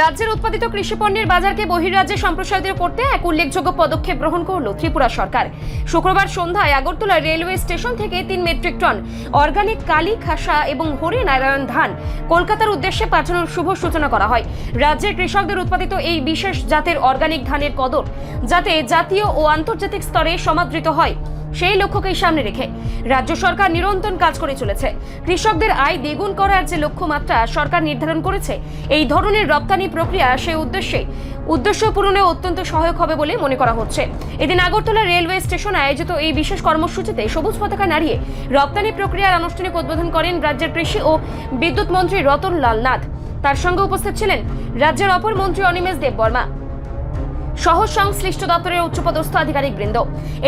রাজ্যের উৎপাদিত কৃষি পণ্যের বাজারকে বহির্রাজ্যে সম্প্রসারিত করতে এক উল্লেখযোগ্য পদক্ষেপ গ্রহণ করল ত্রিপুরা সরকার। শুক্রবার সন্ধ্যায় আগরতলা রেলওয়ে স্টেশন থেকে 3 মেট্রিক টন অর্গানিক কালী খাসা এবং হরিনারায়ণ ধান কলকাতার উদ্দেশ্যে পাঠানোর শুভ সূচনা করা হয়। রাজ্যের কৃষকদের উৎপাদিত এই বিশেষ জাতের অর্গানিক ধানের কদর যাতে জাতীয় ও আন্তর্জাতিক স্তরে সমাদৃত হয়, সেই লক্ষ্যকে সামনে রেখে রাজ্য সরকার নিরন্তর কাজ করে চলেছে। কৃষকদের আয় দ্বিগুণ করার যে লক্ষ্যমাত্রা সরকার নির্ধারণ করেছে, এই ধরনের রপ্তানি প্রক্রিয়া সেই উদ্দেশ্য পূরণে অত্যন্ত সহায়ক হবে বলে মনে করা হচ্ছে। এদিন আগরতলা রেলওয়ে স্টেশনে আয়োজিত এই বিশেষ কর্মসূচিতে সবুজ পতাকা নাড়িয়ে রপ্তানি প্রক্রিয়ার আনুষ্ঠানিক উদ্বোধন করেন রাজ্যের কৃষি ও বিদ্যুৎ মন্ত্রী রতন লাল নাথ। তার সঙ্গে উপস্থিত ছিলেন রাজ্যের অপর মন্ত্রী অনিমেষ দেববর্মা সহ সংশ্লিষ্ট দপ্তরের উচ্চপদস্থ আধিকারিক বৃন্দ।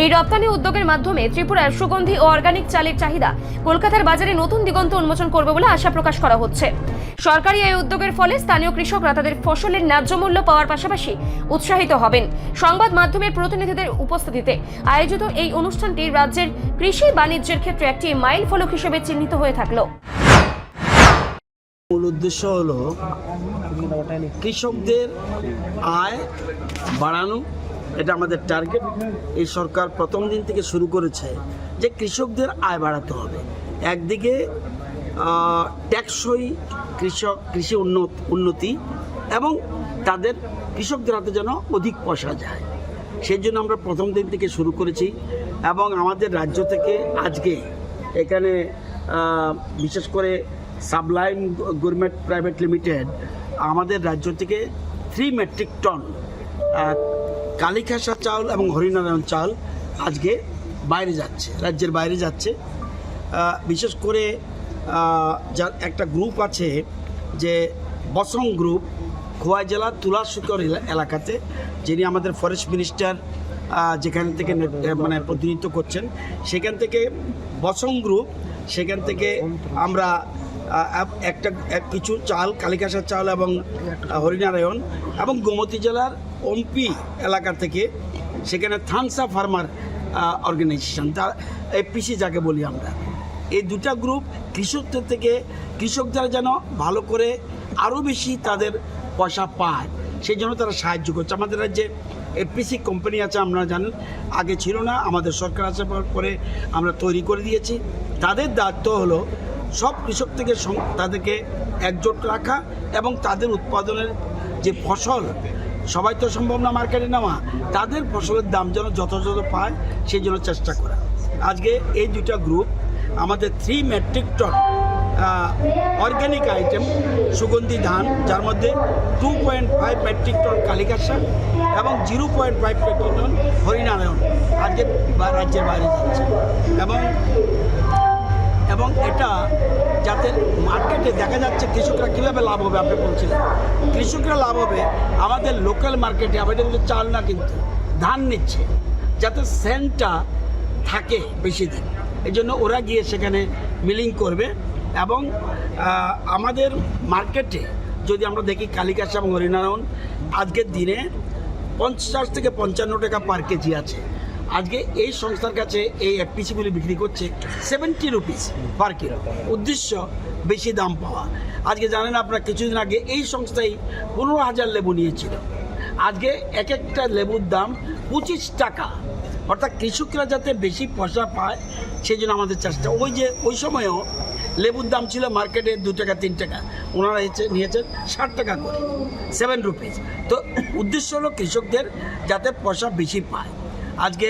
এই রপ্তানি উদ্যোগের মাধ্যমে ত্রিপুরার সুগন্ধি ও অর্গানিক চালের চাহিদা কলকাতার বাজারে নতুন দিগন্ত উন্মোচন করবে বলে আশা প্রকাশ করা হচ্ছে। সরকারি এই উদ্যোগের ফলে স্থানীয় কৃষকরা তাদের ফসলের ন্যায্য মূল্য পাওয়ার পাশাপাশি উৎসাহিত হবেন। সংবাদ মাধ্যমের প্রতিনিধিদের উপস্থিতিতে আয়োজিত এই অনুষ্ঠানটি রাজ্যের কৃষি বাণিজ্যের ক্ষেত্রে একটি মাইল ফলক হিসেবে চিহ্নিত হয়ে থাকলো। মূল উদ্দেশ্য হলো কৃষকদের আয় বাড়ানো, এটা আমাদের টার্গেট। এই সরকার প্রথম দিন থেকে শুরু করেছে যে কৃষকদের আয় বাড়াতে হবে। একদিকে টেকসই কৃষি উন্নতি এবং তাদের কৃষকদের হাতে যেন অধিক পয়সা যায়, সেই জন্য আমরা প্রথম দিন থেকে শুরু করেছি। এবং আমাদের রাজ্য থেকে আজকে এখানে বিশেষ করে সাবলাইম গভর্নমেন্ট প্রাইভেট লিমিটেড আমাদের রাজ্য থেকে 3 মেট্রিক টন কালী খাসা চাউল এবং হরিনারায়ণ চাউল আজকে বাইরে যাচ্ছে, রাজ্যের বাইরে যাচ্ছে। বিশেষ করে যার একটা গ্রুপ আছে যে বসং গ্রুপ, খোয়াই জেলার তুলাশিকর এলাকাতে, যিনি আমাদের ফরেস্ট মিনিস্টার যেখান থেকে মানে প্রতিনিধিত্ব করছেন, সেখান থেকে বসং গ্রুপ, সেখান থেকে আমরা কিছু চাল কালীখাসার চাল এবং হরিনারায়ণ, এবং গোমতী জেলার ওমপি এলাকা থেকে সেখানে থানসা ফার্মার অর্গানাইজেশন, তার এপিসি যাকে বলি আমরা, এই দুটা গ্রুপ কৃষকদের থেকে কৃষকরা যেন ভালো করে আরও বেশি তাদের পয়সা পায়, সেই জন্য তারা সাহায্য করছে। আমাদের রাজ্যে এপিসি কোম্পানি আছে, আপনারা জানেন, আগে ছিল না, আমাদের সরকার আসার পরে আমরা তৈরি করে দিয়েছি। তাদের দায়িত্ব হলো সব কৃষক থেকে তাদেরকে একজোট রাখা এবং তাদের উৎপাদনের যে ফসল, সবাই তো সম্ভব না মার্কেটে নেওয়া, তাদের ফসলের দাম যেন যথাযথ পায় সেই জন্য চেষ্টা করা। আজকে এই দুটা গ্রুপ আমাদের 3 মেট্রিক টন অর্গ্যানিক আইটেম সুগন্ধি ধান, যার মধ্যে 2.5 মেট্রিক টন কালীখাসা এবং 0.5 মেট্রিক টন হরিনারায়ণ আজকে রাজ্যের বাইরে যাচ্ছে। এবং এটা যাতে মার্কেটে দেখা যাচ্ছে কৃষকরা কীভাবে লাভ হবে, আপনি বলছিলেন কৃষকরা লাভ হবে আমাদের লোকাল মার্কেটে। আমাদের কিন্তু চাল না, কিন্তু ধান নিচ্ছে, যাতে সেন্টটা থাকে বেশি দিন, এই জন্য ওরা গিয়ে সেখানে মিলিং করবে। এবং আমাদের মার্কেটে যদি আমরা দেখি কালীখাসা এবং হরিনারায়ণ আজকের দিনে 50 থেকে 55 টাকা পার কেজি আছে। আজকে এই সংস্থার কাছে এই এফপিসিগুলি বিক্রি করছে 70 রুপিস পার কিলো। উদ্দেশ্য বেশি দাম পাওয়া। আজকে জানেন আপনারা, কিছুদিন আগে এই সংস্থায় 15,000 লেবু নিয়েছিল। আজকে এক একটা লেবুর দাম 25 টাকা। অর্থাৎ কৃষকরা যাতে বেশি পয়সা পায় সেই জন্য আমাদের চেষ্টা। ওই সময়ও লেবুর দাম ছিল মার্কেটে 2 টাকা 3 টাকা, ওনারা নিয়েছেন 60 টাকা করে, 7 রুপিস। তো উদ্দেশ্য হলো কৃষকদের যাতে পয়সা বেশি পায়। আজকে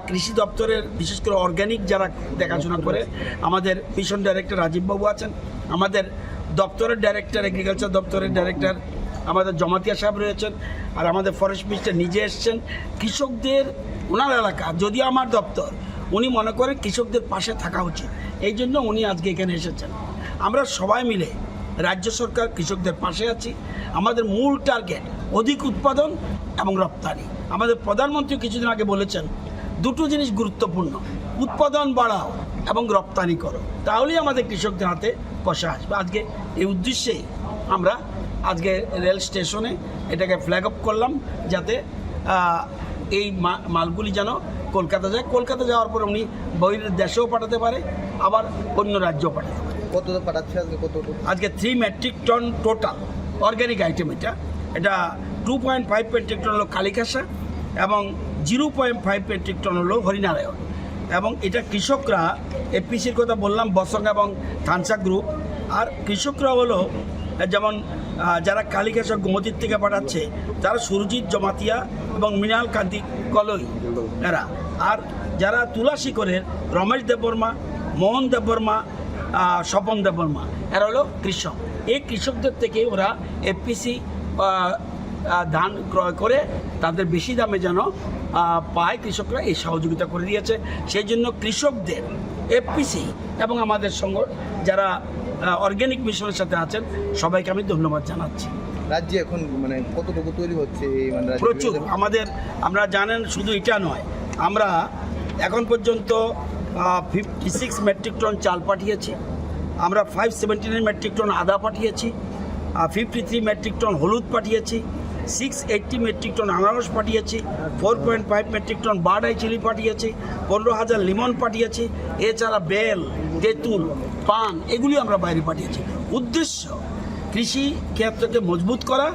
কৃষি দপ্তরের বিশেষ করে অর্গানিক যারা দেখাশোনা করে, আমাদের মিশন ডাইরেক্টর রাজীববাবু আছেন, আমাদের দপ্তরের ডাইরেক্টর, এগ্রিকালচার দপ্তরের ডাইরেক্টর আমাদের জমাতিয়া সাহেব রয়েছেন, আর আমাদের ফরেস্ট মিনিস্টার নিজে এসছেন। কৃষকদের ওনার এলাকা, যদিও আমার দপ্তর, উনি মনে করেন কৃষকদের পাশে থাকা উচিত, এই জন্য উনি আজকে এখানে এসেছেন। আমরা সবাই মিলে রাজ্য সরকার কৃষকদের পাশে আছি। আমাদের মূল টার্গেট অধিক উৎপাদন এবং রপ্তানি। আমাদের প্রধানমন্ত্রী কিছুদিন আগে বলেছেন দুটো জিনিস গুরুত্বপূর্ণ, উৎপাদন বাড়াও এবং রপ্তানি করো, তাহলেই আমাদের কৃষকদের হাতে পয়সা আসবে। আজকে এই উদ্দেশ্যেই আমরা আজকে রেল স্টেশনে এটাকে ফ্ল্যাগ আপ করলাম, যাতে এই মালগুলি যেন কলকাতা যায়। কলকাতা যাওয়ার পর উনি বহির দেশেও পাঠাতে পারে, আবার অন্য রাজ্যেও পাঠাতে পারে। কত পাঠাচ্ছে আজকে? আজকে 3 metric ton total organic item. এটা 2.5 মেট্রিক টন হলো কালিকাশা এবং 0.5 মেট্রিক টন হলো হরিনারায়ণ। এবং এটা কৃষকরা এপিসির কথা বললাম, বসং এবং থানসা গ্রুপ। আর কৃষকরা হলো যেমন যারা কালিকাশা গোমতীর থেকে পাঠাচ্ছে, তারা সুরজিৎ জমাতিয়া এবং মৃণাল কান্তি কলই এরা। আর যারা তুলাশিকরের রমেশ দেববর্মা, মোহন দেববর্মা, স্বপন দেববর্মা, এরা হলো কৃষক। এই কৃষকদের থেকে ওরা এপিসি ধান ক্রয় করে তাদের বেশি দামে যেন পায়, কৃষকরা এই সহযোগিতা করে দিয়েছে। সেই জন্য কৃষকদের, এপিসি এবং আমাদের সঙ্গে যারা অর্গ্যানিক মিশনের সাথে আছেন সবাইকে আমি ধন্যবাদ জানাচ্ছি। রাজ্যে এখন মানে কতটুকু তৈরি হচ্ছে? প্রচুর। আমরা জানেন শুধু এটা নয়, আমরা এখন পর্যন্ত 56 মেট্রিক টন চাল পাঠিয়েছি, আমরা 579 মেট্রিক টন আদা পাঠিয়েছি, 53 মেট্রিক টন হলুদ পাঠিয়েছি, 680 মেট্রিক টন আনারস পাঠিয়েছি, 4.5 metric ton bird eye chili পাঠিয়েছি, 15,000 লিমন পাঠিয়েছি, এছাড়া বেল, তেঁতুল, পান এগুলি আমরা বাইরে পাঠিয়েছি। উদ্দেশ্য কৃষি ক্ষেত্রকে মজবুত করা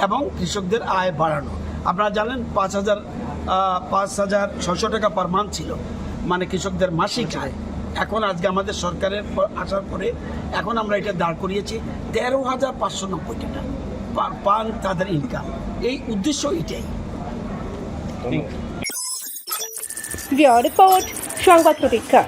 এবং কৃষকদের আয় বাড়ানো। আপনারা জানেন 5,600 টাকা পার মান্থ ছিল মানে কৃষকদের মাসিক আয়। এখন আজকে আমাদের সরকারের আসার পরে এখন আমরা এটা দাঁড় করিয়েছি 13,590 টাকা পান তাদের ইনকাম। এই উদ্দেশ্য এটাই। রিপোর্ট সংবাদ প্রতীক্ষা।